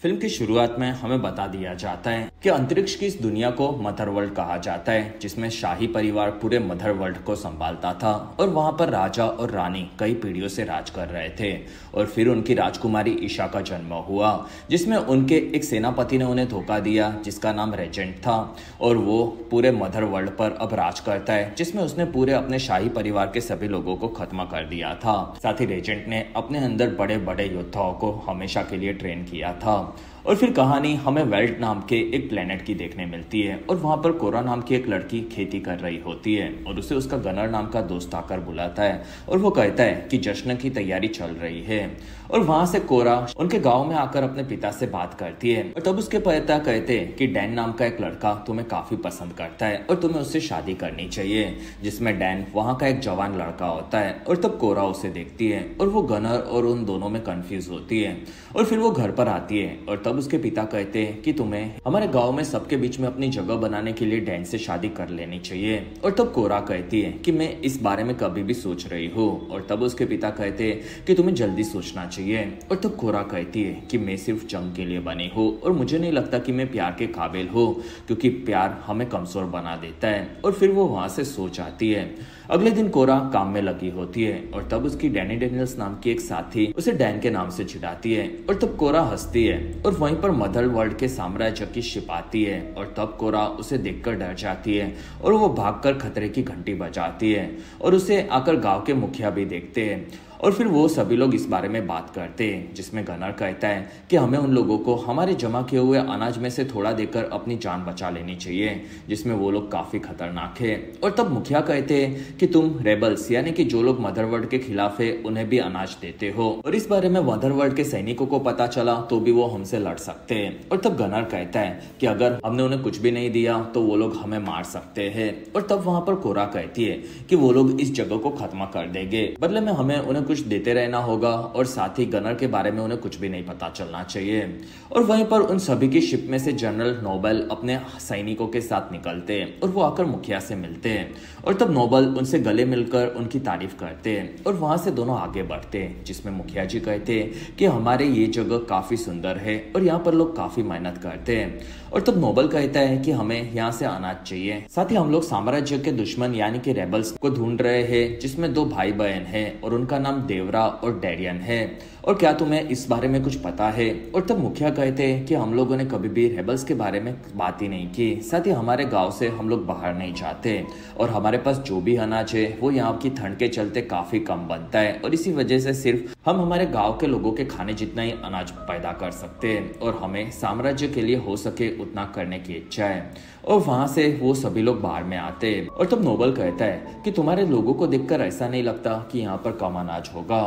Film की शुरुआत में हमें बता दिया जाता है कि अंतरिक्ष की इस दुनिया को मदर वर्ल्ड कहा जाता है, जिसमें शाही परिवार पूरे मदर वर्ल्ड को संभालता था और वहां पर राजा और रानी कई पीढ़ियों से राज कर रहे थे। और फिर उनकी राजकुमारी ईशा का जन्म हुआ, जिसमें उनके एक सेनापति ने उन्हें धोखा दिया जिसका नाम रेजेंट था, और वो पूरे मदर वर्ल्ड पर अब राज करता है, जिसमें उसने पूरे अपने शाही परिवार के सभी लोगों को खत्म कर दिया था। साथ ही रेजेंट ने अपने अंदर बड़े बड़े योद्धाओं को हमेशा के लिए ट्रेन किया था। और फिर कहानी हमें वेल्ट नाम के एक प्लेनेट की देखने मिलती है और वहां पर कोरा नाम की एक लड़की खेती कर रही होती है और उसे उसका गनर नाम का दोस्त आकर बुलाता है और वो कहता है कि जश्न की तैयारी चल रही है। और वहां से कोरा उनके गांव में आकर अपने पिता से बात करती है और तब उसके पिता कहते हैं कि डैन नाम का एक लड़का तुम्हें काफी पसंद करता है और तुम्हें उससे शादी करनी चाहिए, जिसमें डैन वहां का एक जवान लड़का होता है। और तब कोरा उसे देखती है और वो गनर और उन दोनों में कंफ्यूज होती है और फिर वो घर पर आती है और तब उसके पिता कहते हैं कि तुम्हें हमारे गांव में सबके बीच में अपनी जगह बनाने के लिए डैन से शादी कर लेनी चाहिए। और तब कोरा कहती है कि मैं इस बारे में कभी भी सोच रही हूँ। और तब उसके पिता कहते हैं कि तुम्हें जल्दी सोचना चाहिए। और तब कोरा कहती है कि मैं सिर्फ जंग के लिए बनी हूँ और मुझे नहीं लगता कि मैं प्यार के काबिल हूँ, क्योंकि प्यार हमें कमजोर बना देता है। और फिर वो वहां से सो जाती है। अगले दिन कोरा काम में लगी होती है और तब उसकी डैनी डेनियल्स नाम की एक साथी उसे डैन के नाम से चिढ़ाती है और तब कोरा हंसती है और वहीं पर मदर वर्ल्ड के साम्राज्य की शिप आती है और तब कोरा उसे देखकर डर जाती है और वो भागकर खतरे की घंटी बजाती है और उसे आकर गांव के मुखिया भी देखते हैं। और फिर वो सभी लोग इस बारे में बात करते हैं, जिसमें गनर कहता है कि हमें उन लोगों को हमारे जमा किए हुए अनाज में से थोड़ा देकर अपनी जान बचा लेनी चाहिए, जिसमें वो लोग काफी खतरनाक है। और तब मुखिया कहते हैं कि तुम रेबल्स यानी कि जो लोग मदर वर्ल्ड के खिलाफ है उन्हें भी अनाज देते हो, और इस बारे में मदर वर्ल्ड के सैनिकों को पता चला तो भी वो हमसे लड़ सकते हैं। और तब गनर कहता है कि अगर हमने उन्हें कुछ भी नहीं दिया तो वो लोग हमें मार सकते हैं। और तब वहां पर कोरा कहती है कि वो लोग इस जगह को खत्म कर देंगे, बदले में हमें उन्हें कुछ देते रहना होगा और साथ ही गनर के बारे में उन्हें कुछ भी नहीं पता चलना चाहिए। और वहीं पर उन सभी की शिप में से जनरल नोबल अपने सैनिकों के साथ निकलते हैं और वो आकर मुखिया से मिलते हैं और तब नोबल उनसे गले मिलकर उनकी तारीफ करते हैं और वहां से दोनों आगे बढ़ते हैं, जिसमें मुखिया जी कहते हैं कि हमारे ये जगह काफी सुंदर है और यहाँ पर लोग काफी मेहनत करते हैं। और तब नोबल कहता है कि हमें यहाँ से अनाज चाहिए, साथ ही हम लोग साम्राज्य के दुश्मन यानी कि रेबल्स को ढूंढ रहे हैं, जिसमें दो भाई बहन हैं और उनका नाम देवरा और डेरियन है, और क्या तुम्हें इस बारे में कुछ पता है? और तब मुखिया कहते हैं कि हम लोगों ने कभी भी रेबल्स के बारे में बात ही नहीं की, साथ ही हमारे गांव से हम लोग बाहर नहीं जाते और हमारे पास जो भी अनाज है वो यहाँ की ठंड के चलते काफी कम बनता है और इसी वजह से सिर्फ हम हमारे गांव के लोगों के खाने जितना ही अनाज पैदा कर सकते हैं और हमें साम्राज्य के लिए हो सके उतना करने की इच्छा है। और वहां से वो सभी लोग बाहर में आते हैं और तब नोबल कहता है कि तुम्हारे लोगों को देखकर ऐसा नहीं लगता कि यहाँ पर कम अनाज होगा।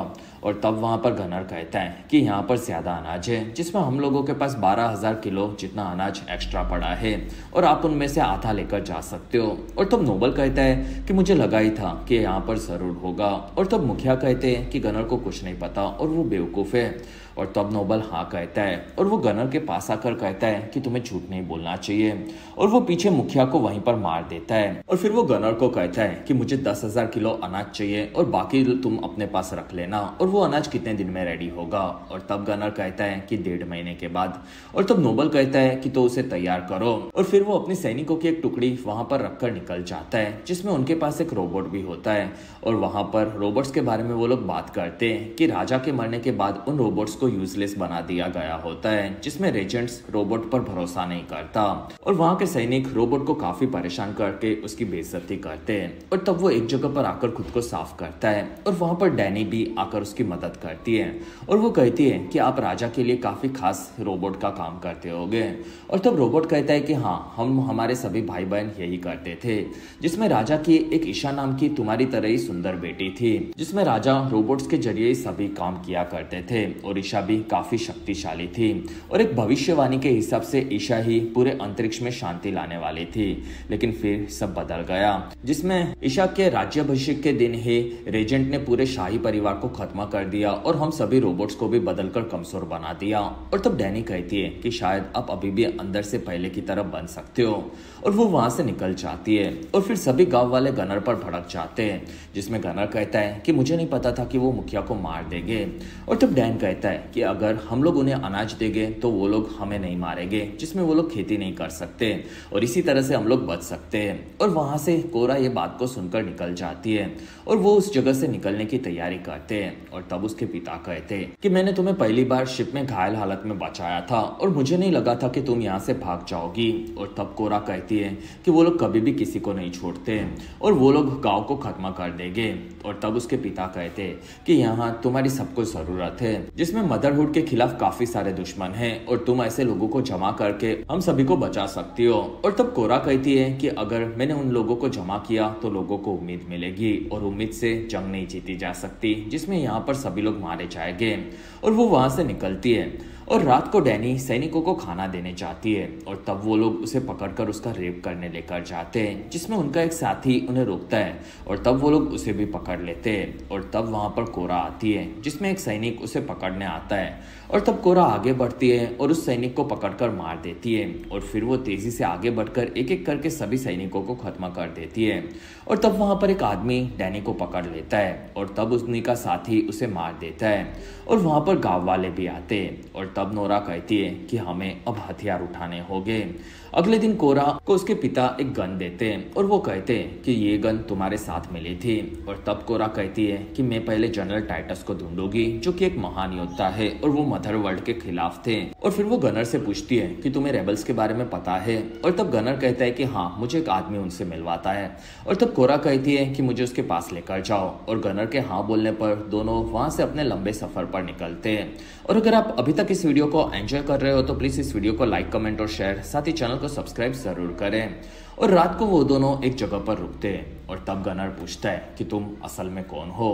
और तब वहां पर गनर कहता है कि यहाँ पर ज्यादा अनाज है, जिसमें हम लोगों के पास 12,000 किलो जितना अनाज एक्स्ट्रा पड़ा है और आप उनमें से आधा लेकर जा सकते हो। और तब नोबल कहता है कि मुझे लगा ही था कि यहाँ पर जरूर होगा। और तब मुखिया कहते हैं कि गनर को कुछ नहीं पता और वो बेवकूफ है। और तब नोबल हाँ कहता है और वो गनर के पास आकर कहता है कि तुम्हें झूठ नहीं बोलना चाहिए, और वो पीछे मुखिया को वहीं पर मार देता है। और फिर वो गनर को कहता है कि मुझे 10,000 किलो अनाज चाहिए और बाकी तुम अपने पास रख लेना, और वो अनाज कितने दिन में रेडी होगा? और तब गनर कहता है कि 1.5 महीने के बाद। और तब नोबल कहता है कि तो उसे तैयार करो, और फिर वो अपनी सैनिकों की एक टुकड़ी वहां पर रखकर निकल जाता है, जिसमें उनके पास एक रोबोट भी होता है। और वहां पर रोबोट्स के बारे में वो लोग बात करते हैं कि राजा के मरने के बाद उन रोबोट्स को यूजलेस बना दिया गया होता है, जिसमें रेजेंट्स रोबोट पर भरोसा नहीं करता और वहां के सैनिक रोबोट को काफी परेशान करके उसकी बेइज्जती करते हैं। और तब वो एक जगह पर आकर खुद को साफ करता है और वहां पर डैनी भी आकर उसकी मदद करती है और वो कहती है कि आप राजा के लिए काफी खास रोबोट का काम करते होगे। और तब रोबोट कहता है कि हाँ, हम हमारे सभी भाई बहन यही करते थे, जिसमें राजा की एक ईशा नाम की तुम्हारी तरह ही सुंदर बेटी थी, जिसमें राजा रोबोट्स के जरिए ही सभी काम किया करते थे और ईशा भी काफी शक्तिशाली थी और एक भविष्यवाणी के हिसाब से ईशा ही पूरे अंतरिक्ष में शांति लाने वाली थी। लेकिन फिर सब बदल गया, जिसमें ईशा के राज्याभिषेक के दिन ही रेजेंट ने पूरे शाही परिवार को खत्म कर दिया और हम सभी रोबोट्स को भी बदलकर कमजोर बना दिया। और तब डैनी कहती है कि शायद आप अभी भी अंदर से पहले की तरह बन सकते हो, और वो वहां से निकल जाती है। और फिर सभी गांव वाले गनर पर भड़क जाते हैं, जिसमें गनर कहता है कि मुझे नहीं पता था कि वो मुखिया को मार देंगे। और तब डैन कहता है कि अगर हम लोग उन्हें अनाज देंगे तो वो लोग हमें नहीं मारेंगे, जिसमें वो लोग खेती नहीं कर सकते और इसी तरह से हम लोग बच सकते हैं। और वहां से कोरा ये बात को सुनकर निकल जाती है और वो उस जगह से निकलने की तैयारी करते हैं। और तब उसके पिता कहते हैं कि मैंने तुम्हें पहली बार शिप में घायल हालत में बचाया था और मुझे नहीं लगा था कि तुम यहाँ से भाग जाओगी। और तब कोरा कहती है कि वो लोग कभी भी किसी को नहीं छोड़ते और वो लोग गांव को खत्म कर देंगे। और तब उसके पिता कहते हैं कि यहाँ तुम्हारी सबको जरूरत है, जिसमें मदरहुड के खिलाफ काफी सारे दुश्मन हैं और तुम ऐसे लोगों को जमा करके हम सभी को बचा सकती हो। और तब कोरा कहती है कि अगर मैंने उन लोगों को जमा किया तो लोगों को उम्मीद मिलेगी और उम्मीद से जंग नहीं जीती जा सकती, जिसमें यहाँ पर सभी लोग मारे जाएंगे। और वो वहां से निकलती है और रात को डैनी सैनिकों को खाना देने जाती है और तब वो लोग उसे पकड़कर उसका रेप करने लेकर जाते हैं, जिसमें उनका एक साथी उन्हें रोकता है और तब वो लोग उसे भी पकड़ लेते हैं। और तब वहां पर कोरा आती है, जिसमें एक सैनिक उसे पकड़ने आता है और तब कोरा आगे बढ़ती है और उस सैनिक को पकड़कर मार देती है। और फिर वो तेजी से आगे बढ़कर एक एक करके सभी सैनिकों को खत्म कर देती है। और तब वहां पर एक आदमी डैनी को पकड़ लेता है और तब उसने का साथी उसे मार देता है। और वहां पर गांव वाले भी आते हैं और तब नोरा कहती है कि हमें अब हथियार उठाने होंगे। अगले दिन कोरा को उसके पिता एक गन देते हैं और वो कहते हैं कि ये गन तुम्हारे साथ मिली थी। और तब कोरा कहती है कि मैं पहले जनरल टाइटस को ढूंढूंगी, जो कि एक महान योद्धा है और वो मदर वर्ल्ड के खिलाफ थे। और फिर वो गनर से पूछती है कि तुम्हें रेबल्स के बारे में पता है। और तब गनर कहता है कि हाँ, मुझे एक आदमी उनसे मिलवाता है। और तब कोरा कहती है कि मुझे उसके पास लेकर जाओ। और गनर के हाँ बोलने पर दोनों वहां से अपने लंबे सफर पर निकलते हैं। और अगर आप अभी तक इस वीडियो को एंजॉय कर रहे हो तो प्लीज इस वीडियो को लाइक, कमेंट और शेयर, साथ ही चैनल को सब्सक्राइब जरूर करें। और रात को वो दोनों एक जगह पर रुकते हैं और तब गनर पूछता है कि तुम असल में कौन हो।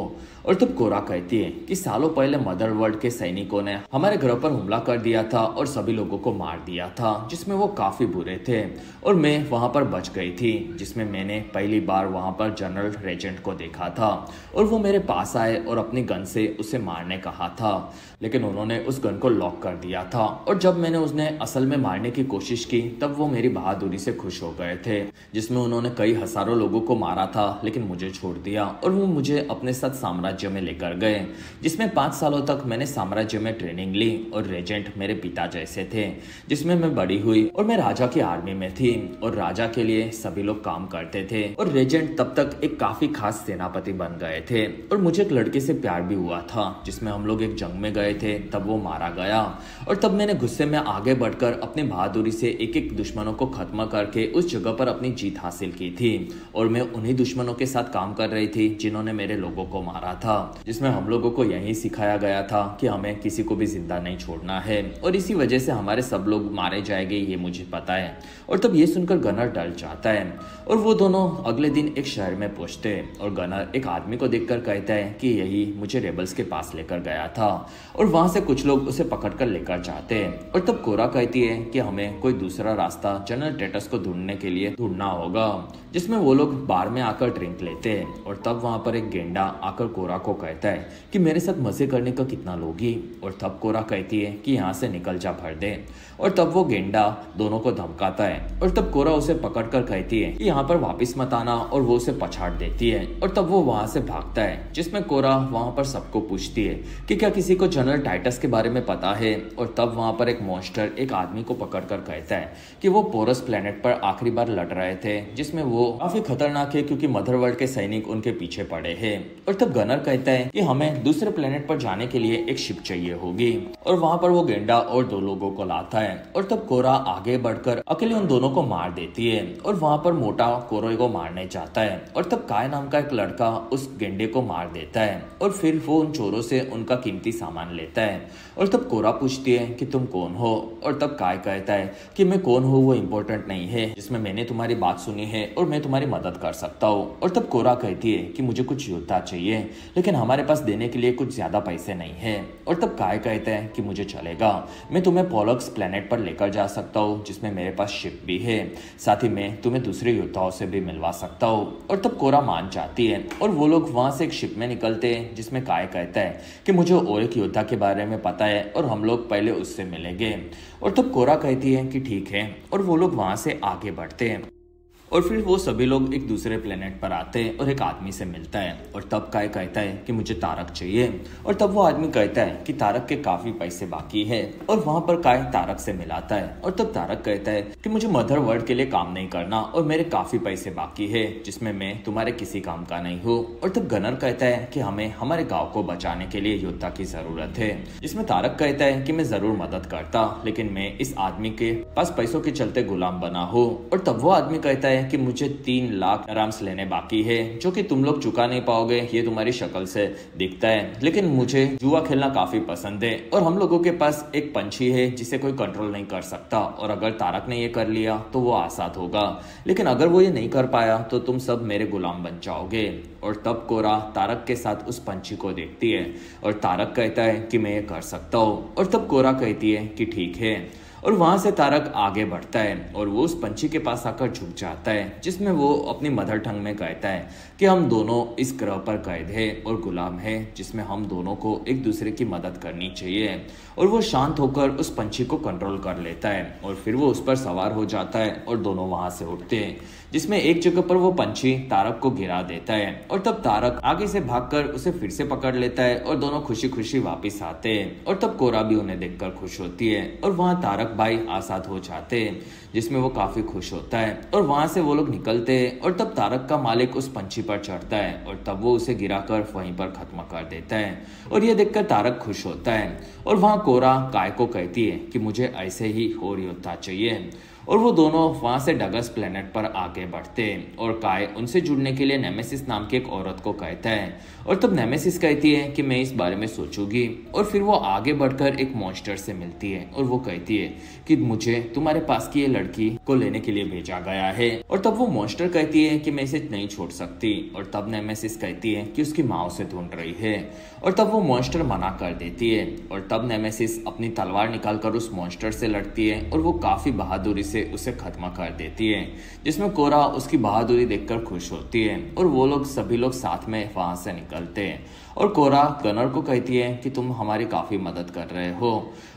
और तब कोरा कहती है कि सालों पहले मदर वर्ल्ड के सैनिकों ने हमारे घरों पर हमला कर दिया था और सभी लोगों को मार दिया था, जिसमें वो काफी बुरे थे और मैं वहां पर बच गई थी, जिसमें मैंने पहली बार वहां पर जनरल रेजेंट को देखा था और वो मेरे पास आए और अपनी गन से उसे मारने कहा था, लेकिन उन्होंने उस गन को लॉक कर दिया था। और जब मैंने उन्हें असल में मारने की कोशिश की तब वो मेरी बहादुरी से खुश हो गए थे, जिसमें उन्होंने कई हजारों लोगों को मारा था लेकिन मुझे छोड़ दिया और वो मुझे अपने साथ साम्राज्य में लेकर गए, जिसमें 5 सालों तक मैंने साम्राज्य में ट्रेनिंग ली। और रेजेंट मेरे पिता जैसे थे, जिसमें मैं बड़ी हुई और मैं राजा की आर्मी में थी और राजा के लिए सभी लोग काम करते थे। और रेजेंट तब तक एक काफी खास सेनापति बन गए थे और मुझे एक लड़के से प्यार भी हुआ था, जिसमें हम लोग एक जंग में गए थे, तब वो मारा गया। और तब मैंने गुस्से में आगे बढ़कर अपनी बहादुरी से एक एक दुश्मनों को खत्म करके उस जगह पर अपनी जीत हासिल की थी। और मैं उन्हीं दुश्मनों के साथ काम कर रही थी जिन्होंने मेरे लोगों को मारा था, जिसमें हम लोगों को यही सिखाया गया था कि हमें किसी को भी जिंदा नहीं छोड़ना है और इसी वजह से हमारे सब लोग मारे जाएंगे, ये मुझे पता है। और तब ये सुनकर गनर डर जाता है और वो दोनों अगले दिन एक शहर में पहुंचते हैं और गनर एक आदमी को देखकर कहता है कि यही मुझे रेबल्स के पास लेकर गया था। और वहां से कुछ लोग उसे पकड़कर लेकर जाते हैं। और तब कोरा कहती है कि हमें कोई दूसरा रास्ता जनरल टाइटस को ढूंढने के लिए ढूंढना होगा, जिसमें वो लोग बार में आकर ड्रिंक लेते हैं। और तब वहां पर एक गेंडा आकर कोरा को कहता है कि मेरे साथ मजे करने का कितना लोगी। और तब कोरा कहती है कि यहाँ से निकल जा, भर दे। और तब वो गेंडा दोनों को धमकाता है और तब कोरा उसे पकड़कर कहती है कि यहाँ पर वापस मत आना और वो उसे पछाड़ देती है। और तब वो वहां से भागता है, जिसमें कोरा वहां पर सबको पूछती है कि क्या किसी को जनरल टाइटस के बारे में पता है। और तब वहां पर एक मॉन्स्टर एक आदमी को पकड़कर कहता है कि वो पोरस प्लेनेट पर आखिरी बार लड़ रहे थे, जिसमें वो काफी खतरनाक है क्योंकि मदर वर्ल्ड के सैनिक उनके पीछे पड़े हैं। और तब गनर कहता है कि हमें दूसरे प्लेनेट पर जाने के लिए एक शिप चाहिए होगी। और वहां पर वो गेंडा और 2 लोगों को लाता है और तब कोरा आगे बढ़कर अकेले उन दोनों को मार देती है। और वहां पर मोटा कोरा को मारने जाता है और तब काय नाम का एक लड़का उस गेंडे को मार देता है और फिर वो उन चोरों से उनका कीमती सामान लेता है। और तब कोरा पूछती है कि तुम कौन हो। और तब काय कहता है कि मैं कौन हूँ वो इम्पोर्टेंट नहीं है, जिसमें मैंने तुम्हारी बात सुनी है और मैं तुम्हारी मदद कर सकता हूँ। और तब कोरा कहती है कि मुझे कुछ योद्धा चाहिए लेकिन हमारे पास देने के लिए कुछ ज्यादा पैसे नहीं है। और तब काय कहता है कि मुझे चलेगा, मैं तुम्हें पोलक्स प्लेनेट पर लेकर जा सकता हूँ, जिसमें मेरे पास शिप भी है, साथ ही मैं तुम्हें दूसरे योद्धाओं से भी मिलवा सकता हूँ। और तब कोरा मान जाती है और वो लोग वहां से एक शिप में निकलते हैं, जिसमें काय कहता है कि मुझे और एक योद्धा के बारे में पता है और हम लोग पहले उससे मिलेंगे। और तब कोरा कहती है कि ठीक है और वो लोग वहां से आगे बढ़ते हैं। और फिर वो सभी लोग एक दूसरे प्लेनेट पर आते हैं और एक आदमी से मिलता है और तब काय कहता है कि मुझे तारक चाहिए। और तब वो आदमी कहता है कि तारक के काफी पैसे बाकी है और वहां पर काय तारक से मिलाता है। और तब तारक कहता है कि मुझे मदर वर्ल्ड के लिए काम नहीं करना और मेरे काफी पैसे बाकी है जिसमें मैं तुम्हारे किसी काम का नहीं हूँ। और तब गनर कहता है कि हमें हमारे गाँव को बचाने के लिए योद्धा की जरूरत है, जिसमें तारक कहता है कि मैं जरूर मदद करता लेकिन मैं इस आदमी के पास पैसों के चलते गुलाम बना हूँ। और तब वो आदमी कहता है कि मुझे 3 लाख आराम्स लेने बाकी है जो कि तुम लोग चुका नहीं पाओगे, ये तुम्हारी शक्ल से दिखता है, लेकिन मुझे जुआ खेलना काफी पसंद है और हम लोगों के पास एक पंछी है जिसे कोई कंट्रोल नहीं कर सकता और अगर तारक ने ये कर लिया तो वो आजाद होगा, लेकिन अगर वो ये नहीं कर पाया तो तुम सब मेरे गुलाम बन जाओगे। और तब कोरा तारक के साथ उस पंछी को देखती है और तारक कहता है कि मैं ये कर सकता हूँ। और तब कोरा कहती है कि ठीक है। और वहां से तारक आगे बढ़ता है और वो उस पंछी के पास आकर झुक जाता है, जिसमें वो अपनी मदर टंग में कहता है कि हम दोनों इस ग्रह पर कैद है और गुलाम है, जिसमें हम दोनों को एक दूसरे की मदद करनी चाहिए। और वो शांत होकर उस पंछी को कंट्रोल कर लेता है और फिर वो उस पर सवार हो जाता है और दोनों वहां से उठते हैं, जिसमें एक जगह पर वो पंछी तारक को गिरा देता है। और तब तारक आगे से भागकर उसे फिर से पकड़ लेता है और दोनों खुशी खुशी वापिस आते हैं। और तब कोरा भी उन्हें देखकर खुश होती है और वहां तारक भाई आजाद हो जाते हैं, जिसमें वो काफी खुश होता है। और वहां से वो लोग निकलते हैं और तब तारक का मालिक उस पंछी पर चढ़ता है और तब वो उसे गिराकर वहीं पर खत्म कर देता है और ये देखकर तारक खुश होता है। और वहां कोरा काय को कहती है कि मुझे ऐसे ही और योद्धा चाहिए। और वो दोनों वहां से डगस प्लेनेट पर आगे बढ़ते हैं और काय उनसे जुड़ने के लिए नेमेसिस नाम की एक औरत को कहता है। और तब नेमेसिस कहती है कि मैं इस बारे में सोचूंगी। और फिर वो आगे बढ़कर एक मॉन्स्टर से मिलती है और वो कहती है कि मुझे तुम्हारे पास की ये लड़की को लेने के लिए भेजा गया है। और तब वो मॉन्स्टर कहती है कि मैं इसे नहीं छोड़ सकती। और तब नेमेसिस कहती है कि उसकी माँ उसे ढूंढ रही है और तब वो मॉन्स्टर मना कर देती है। और तब नेमेसिस अपनी तलवार निकालकर उस मॉन्स्टर से लड़ती है और वो काफी बहादुरी से उसे खत्म कर देती है, जिसमें कोरा उसकी बहादुरी देखकर खुश होती है। और वो लोग सभी लोग साथ में वहां से निकलते हैं और कोरा गनर को कहती है कि तुम हमारी काफी मदद कर रहे हो।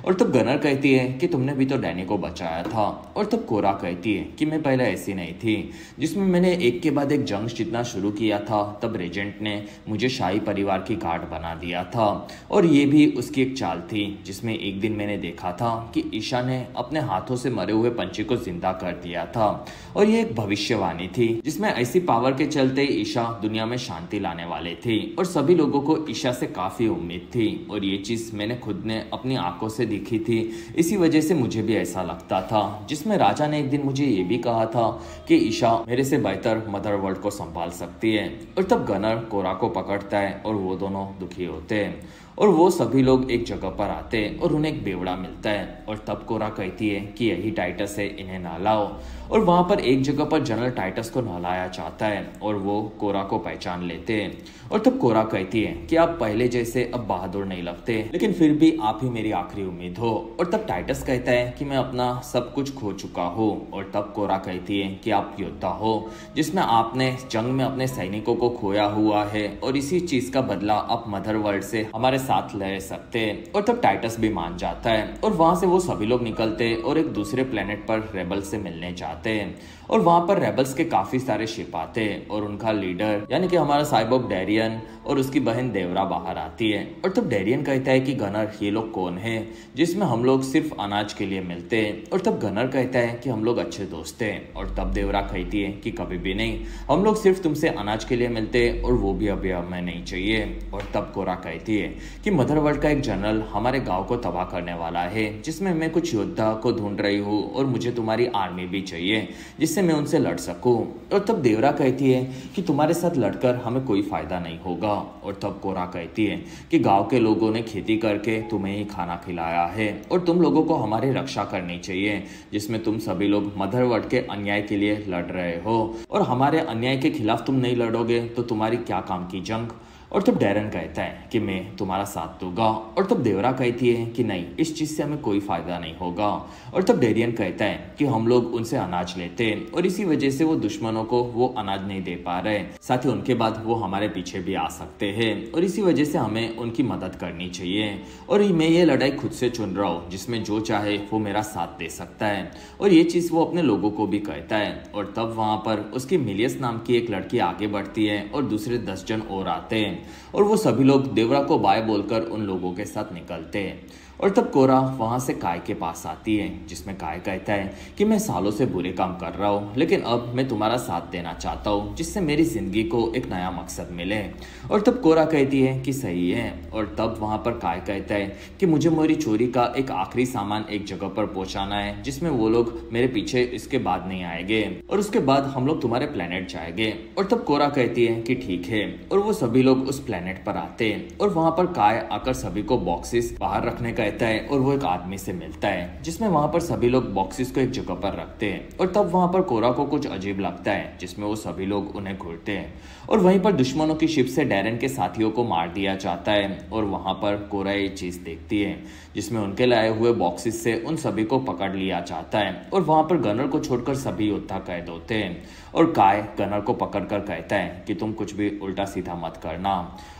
और तब गनर कहती है कि तुमने भी तो डैनी को बचाया था। और तब कोरा कहती है कि मैं पहले ऐसी नहीं थी, जिसमें मैंने एक के बाद एक जंग जीतना शुरू किया था तब रेजेंट ने मुझे शाही परिवार की गार्ड बना दिया था। और ये भी उसकी एक चाल थी, जिसमें एक दिन मैंने देखा था कि ईशा ने अपने हाथों से मरे हुए पंछी को जिंदा कर दिया था। और ये एक भविष्यवाणी थी जिसमें ऐसी पावर के चलते ईशा दुनिया में शांति लाने वाले थे और सभी लोगों को ईशा से काफी उम्मीद थी। और ये चीज मैंने खुद ने अपनी आंखों से देखी थी, इसी वजह से मुझे भी ऐसा लगता था। जिसमें राजा ने एक दिन मुझे ये भी कहा था कि ईशा मेरे से बेहतर मदर वर्ल्ड को संभाल सकती है। और तब गनर कोरा को पकड़ता है और वो दोनों दुखी होते हैं और वो सभी लोग एक जगह पर आते हैं और उन्हें एक बेवड़ा मिलता है। और तब कोरा कहती है कि यही टाइटस है, इन्हें नहलाओ। और वहां पर एक जगह पर जनरल टाइटस को नहलाया जाता है और वो कोरा को पहचान लेते हैं। और तब कोरा कहती है कि आप पहले जैसे अब बहादुर नहीं लगते, लेकिन फिर भी आप ही मेरी आखिरी उम्मीद हो। और तब टाइटस कहता है कि मैं अपना सब कुछ खो चुका हूँ। और तब कोरा कहती है कि आप योद्धा हो, जिसमें आपने जंग में अपने सैनिकों को खोया हुआ है और इसी चीज का बदला आप मदर वर्ल्ड से हमारे साथ ले सकते हैं। और तब टाइटस भी मान जाता है और वहां से वो सभी लोग निकलते और एक दूसरे प्लेनेट पर रेबल से मिलने जाते हैं। और वहां पर रेबल्स के काफी सारे शिप आते हैं और उनका लीडर यानी कि हमारा साइबोर्ग डेरियन और उसकी बहन देवरा बाहर आती है। और तब डेरियन कहता है कि गनर ये लोग कौन है, जिसमें हम लोग सिर्फ अनाज के लिए मिलते हैं। और तब गनर कहता है कि हम लोग अच्छे दोस्त हैं। और तब देवरा कहती है कि कभी भी नहीं, हम लोग सिर्फ तुमसे अनाज के लिए मिलते हैं और वो भी अभी हमें नहीं चाहिए। और तब कोरा कहती है कि मदर वर्ल्ड का एक जनरल हमारे गांव को तबाह करने वाला है, जिसमें मैं कुछ योद्धा को ढूंढ रही हूँ और मुझे तुम्हारी आर्मी भी चाहिए जिससे मैं उनसे लड़ सकूं। और तब देवरा कहती है कि तुम्हारे साथ लड़कर हमें कोई फायदा नहीं होगा। और तब कोरा कहती है कि गांव के लोगों ने खेती करके तुम्हें ही खाना खिलाया है और तुम लोगों को हमारी रक्षा करनी चाहिए, जिसमें तुम सभी लोग मदर वर्ल्ड के अन्याय के लिए लड़ रहे हो और हमारे अन्याय के खिलाफ तुम नहीं लड़ोगे तो तुम्हारी क्या काम की जंग। और तब डैरन कहता है कि मैं तुम्हारा साथ दूंगा। और तब देवरा कहती है कि नहीं, इस चीज से हमें कोई फायदा नहीं होगा। और तब डेरियन कहता है कि हम लोग उनसे अनाज लेते हैं और इसी वजह से वो दुश्मनों को वो अनाज नहीं दे पा रहे, साथ ही उनके बाद वो हमारे पीछे भी आ सकते हैं और इसी वजह से हमें उनकी मदद करनी चाहिए। और मैं ये लड़ाई खुद से चुन रहा हूँ जिसमें जो चाहे वो मेरा साथ दे सकता है। और ये चीज वो अपने लोगों को भी कहता है। और तब वहां पर उसकी मिलियस नाम की एक लड़की आगे बढ़ती है और दूसरे 10 जन और आते हैं और वो सभी लोग देवरा को बाय बोलकर उन लोगों के साथ निकलते हैं। और तब कोरा वहां से काय के पास आती है जिसमें काय कहता है कि मैं सालों से बुरे काम कर रहा हूँ, लेकिन अब मैं तुम्हारा साथ देना चाहता हूँ जिससे मेरी जिंदगी को एक नया मकसद मिले। और तब कोरा कहती है कि सही है। और तब वहां पर काय कहता है कि मुझे मेरी चोरी का एक आखिरी सामान एक जगह पर पहुंचाना है जिसमें वो लोग मेरे पीछे इसके बाद नहीं आएंगे और उसके बाद हम लोग तुम्हारे प्लेनेट जाएंगे। और तब कोरा कहती है कि ठीक है। और वो सभी लोग उस प्लेनेट पर आते हैं और वहां पर काय आकर सभी को बॉक्सेस बाहर रखने का कहता है और वो एक आदमी से मिलता है जिसमें वहां पर सभी लोग बॉक्सेस को एक जगह पर रखते हैं। और तब वहां पर कोरा को कुछ अजीब लगता है जिसमें वो सभी लोग उन्हें घूरते हैं और वहीं पर दुश्मनों की शिप से डैरन के साथियों को मार दिया जाता है। और वहां पर कोरा ये चीज देखती है जिसमें उनके लाए हुए बॉक्सेस से उन सभी को पकड़ लिया जाता है और वहां पर गनर को छोड़कर सभी योद्धा कैद होते हैं। और काय गनर को पकड़कर कहता है कि तुम कुछ भी उल्टा सीधा मत करना।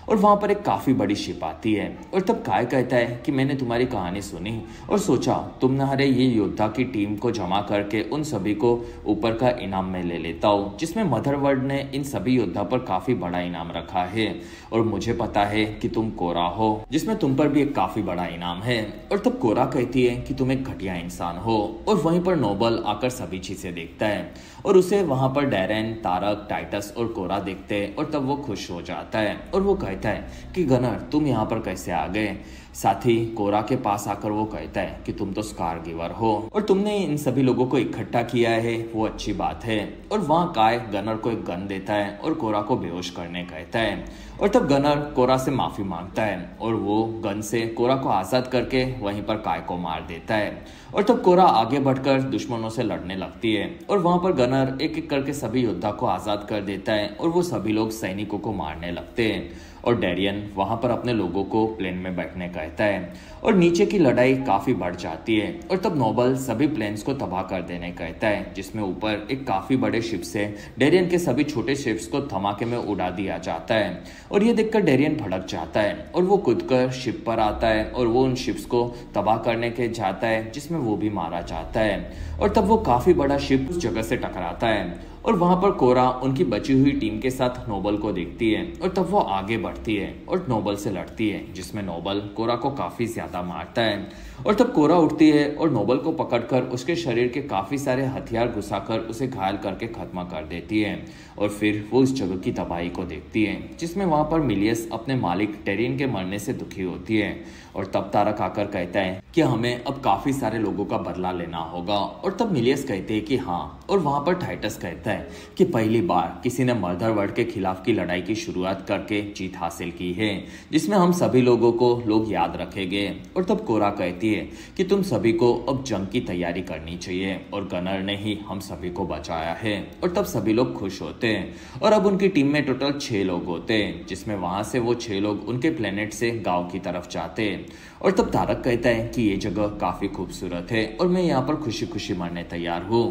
और वहां पर एक काफी बड़ी शिप आती है और तब काय कहता है कि मैंने तुम्हारी कहानी सुनी और सोचा तुम्हारे ये योद्धा की टीम को जमा करके उन सभी को ऊपर का इनाम में ले लेता हूँ, जिसमें मदरवर्ल्ड ने इन सभी योद्धा पर काफी बड़ा इनाम रखा है। और मुझे पता है कि तुम कोरा हो जिसमें तुम पर भी एक काफी बड़ा इनाम है। और तब कोरा कहती है कि तुम एक घटिया इंसान हो। और वहीं पर नोबल आकर सभी चीजें देखता है और उसे वहां पर डैरेन, तारक, टाइटस और कोरा देखते हैं और तब वो खुश हो जाता है और वो कहता है कि गनर तुम यहाँ पर कैसे आ गए। साथ ही कोरा के पास आकर वो कहता है कि तुम तो स्कार गिवर हो और तुमने इन सभी लोगों को इकट्ठा किया है, वो अच्छी बात है। और वहां काय गनर को एक गन देता है और कोरा को बेहोश करने कहता है। और तब गनर कोरा से माफी मांगता है और वो गन से कोरा को आजाद करके वहीं पर काय को मार देता है। और तब कोरा आगे बढ़कर दुश्मनों से लड़ने लगती है और वहां पर गनर एक एक करके सभी योद्धा को आजाद कर देता है और वो सभी लोग सैनिकों को मारने लगते हैं। और डैरियन वहां पर अपने लोगों को प्लेन में बैठने कहता है और नीचे की लड़ाई काफी बढ़ जाती है। और तब नोबल सभी प्लेन्स को तबाह कर देने कहता है जिसमें ऊपर एक काफी बड़े शिप से डैरियन के सभी छोटे शिप्स को धमाके में उड़ा दिया जाता है। और ये देखकर डैरियन भड़क जाता है और वो कूदकर शिप पर आता है और वो उन शिप्स को तबाह करने के जाता है जिसमें वो भी मारा जाता है। और तब वो काफी बड़ा शिप उस जगह से टकराता है और वहां पर कोरा उनकी बची हुई टीम के साथ नोबल को देखती है और तब वो आगे बढ़ती है और नोबल से लड़ती है जिसमें नोबल कोरा को काफी ज्यादा मारता है। और तब कोरा उठती है और नोबल को पकड़कर उसके शरीर के काफी सारे हथियार घुसाकर उसे घायल करके खत्म कर देती है। और फिर वो उस जगह की तबाही को देखती है जिसमें वहां पर मिलियस अपने मालिक टेरियन के मरने से दुखी होती है। और तब तारक आकर कहता है कि हमें अब काफी सारे लोगों का बदला लेना होगा। और तब मिलियस कहते हैं कि हाँ। और वहां पर टाइटस कहता है कि पहली बार किसी ने मदरवर्ल्ड के खिलाफ की लड़ाई की शुरुआत करके जीत हासिल की है जिसमें हम सभी लोगों को लोग याद रखेंगे। और तब कोरा कहती है कि तुम सभी को अब जंग की तैयारी करनी चाहिए और गनर ने ही हम सभी को बचाया है। और तब सभी लोग खुश होते हैं और अब उनकी टीम में टोटल 6 लोग होते हैं जिसमें वहां से वो 6 लोग उनके प्लेनेट से गांव की तरफ जाते हैं। और तब तारक कहता है कि ये जगह काफी खूबसूरत है और मैं यहाँ पर खुशी खुशी मरने तैयार हूँ।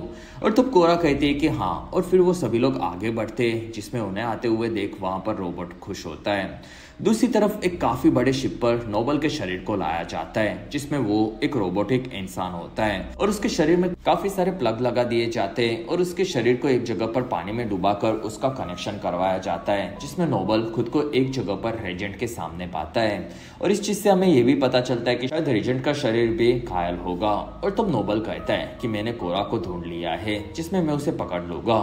और तब कोरा कहती है कि हाँ। और फिर वो सभी लोग आगे बढ़ते हैं जिसमें उन्हें आते हुए देख वहां पर रोबोट खुश होता है। दूसरी तरफ एक काफी बड़े शिप पर नोबल के शरीर को लाया जाता है जिसमें वो एक रोबोटिक इंसान होता है और उसके शरीर में काफी सारे प्लग लगा दिए जाते हैं और उसके शरीर को एक जगह पर पानी में डुबाकर उसका कनेक्शन करवाया जाता है जिसमें नोबल खुद को एक जगह पर रेजेंट के सामने पाता है। और इस चीज से हमें ये भी पता चलता है कि शायद रेजेंट का शरीर भी घायल होगा। और तब नोबल कहता है कि मैंने कोरा को ढूंढ लिया है जिसमें मैं उसे पकड़ लूंगा।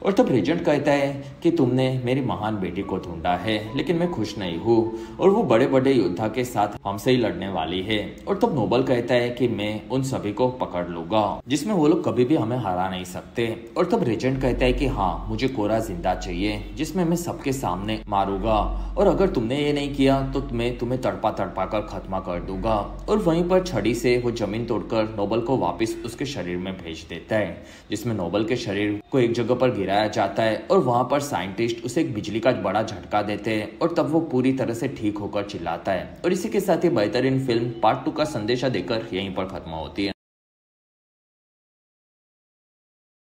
और तब रेजेंट कहता है कि तुमने मेरी महान बेटी को ढूंढा है लेकिन मैं खुश नहीं हूँ और वो बड़े बड़े योद्धा के साथ हमसे ही लड़ने वाली है। और तब नोबल कहता है कि मैं उन सभी को पकड़ लूंगा जिसमें वो लोग कभी भी हमें हरा नहीं सकते। और तब रेजेंट कहता है कि हाँ मुझे कोरा जिंदा चाहिए जिसमें मैं सबके सामने मारूंगा और अगर तुमने ये नहीं किया तो मैं तुम्हें तड़पा तड़पा कर खत्म कर दूंगा। और वहीं पर छड़ी से वो जमीन तोड़कर नोबल को वापस उसके शरीर में भेज देता है जिसमें नोबल के शरीर को एक जगह पर गिराया जाता है और वहां पर साइंटिस्ट उसे एक बिजली का बड़ा झटका देते हैं और तब वो पूरी तरह से ठीक होकर चिल्लाता है। और इसी के साथ ही बेहतरीन फिल्म पार्ट 2 का संदेशा देकर यहीं पर खत्म होती है।